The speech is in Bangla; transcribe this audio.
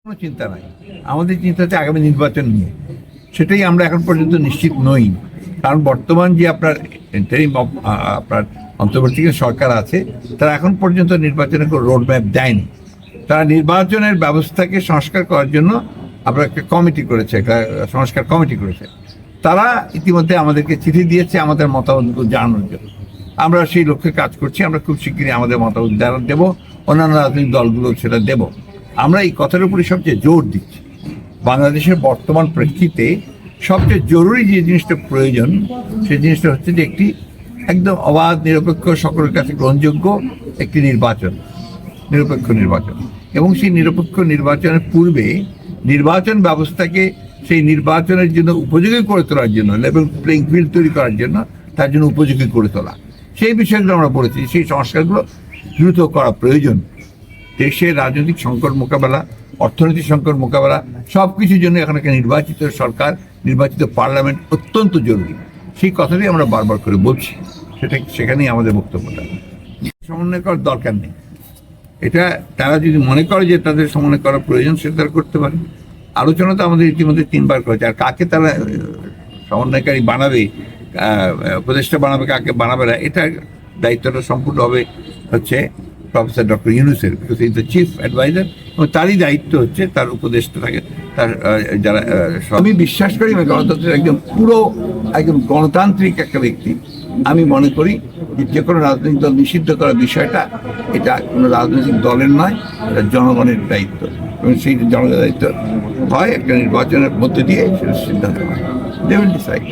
কোনো চিন্তা নাই। আমাদের চিন্তা হচ্ছে আগামী নির্বাচন নিয়ে। সেটাই আমরা এখন পর্যন্ত নিশ্চিত নই, কারণ বর্তমান যে আপনার আপনার অন্তর্বর্তীকালীন সরকার আছে, তারা এখন পর্যন্ত নির্বাচনের কোনো রোড ম্যাপ দেয়নি। তারা নির্বাচনের ব্যবস্থাকে সংস্কার করার জন্য আপনার একটা কমিটি করেছে, একটা সংস্কার কমিটি করেছে। তারা ইতিমধ্যে আমাদেরকে চিঠি দিয়েছে আমাদের মতামতগুলো জানানোর জন্য। আমরা সেই লক্ষ্যে কাজ করছি। আমরা খুব শীঘ্রই আমাদের মতামত দেবো, অন্যান্য রাজনৈতিক দলগুলো সেটা দেব। আমরা এই কথার উপরে সবচেয়ে জোর দিচ্ছি, বাংলাদেশের বর্তমান প্রেক্ষিতে সবচেয়ে জরুরি যে জিনিসটা প্রয়োজন, সেই জিনিসটা হচ্ছে যে একটি একদম অবাধ, নিরপেক্ষ, সকলের কাছে গ্রহণযোগ্য একটি নিরপেক্ষ নির্বাচন। এবং সেই নিরপেক্ষ নির্বাচনের পূর্বে নির্বাচন ব্যবস্থাকে সেই নির্বাচনের জন্য উপযোগী করে তোলার জন্য, লেভেল প্লেইং ফিল্ড তৈরি করার জন্য, তার জন্য উপযোগী করে তোলা, সেই বিষয়গুলো আমরা বলেছি। সেই সংস্কারগুলো দ্রুত করা প্রয়োজন। দেশের রাজনৈতিক সংকট মোকাবেলা, অর্থনৈতিক সংকট মোকাবেলা, সব কিছুর জন্য এখন একটা নির্বাচিত সরকার, নির্বাচিত পার্লামেন্ট অত্যন্ত জরুরি। সেই কথাটাই আমরা বারবার করে বলছি। সেখানেই আমাদের বক্তব্যটা। সমন্বয় করার দরকার নেই। এটা তারা যদি মনে করে যে তাদের সমন্বয় করার প্রয়োজন, সেটা তারা করতে পারে। আলোচনা তো আমাদের ইতিমধ্যে 3 বার করেছে। আর কাকে তারা সমন্বয়কারী বানাবে, উপদেষ্টা বানাবে, কাকে বানাবে না, এটা দায়িত্বটা সম্পূর্ণ হবে হচ্ছে প্রফেসর ডক্টর ইউনূসের, because is the chief adviser, এবং তারই দায়িত্ব হচ্ছে তার উপদেষ্টা থাকে, তার যারা। আমি বিশ্বাস করি গণতন্ত্রের একদম গণতান্ত্রিক একটা ব্যক্তি। আমি মনে করি যে কোনো রাজনৈতিক দল নিষিদ্ধ করার বিষয়টা, এটা কোনো রাজনৈতিক দলের নয়, এটা জনগণের দায়িত্ব। এবং সেই জনগণের দায়িত্ব হয় একটা নির্বাচনের মধ্যে দিয়ে সেটা সিদ্ধান্ত হয়। They will decide.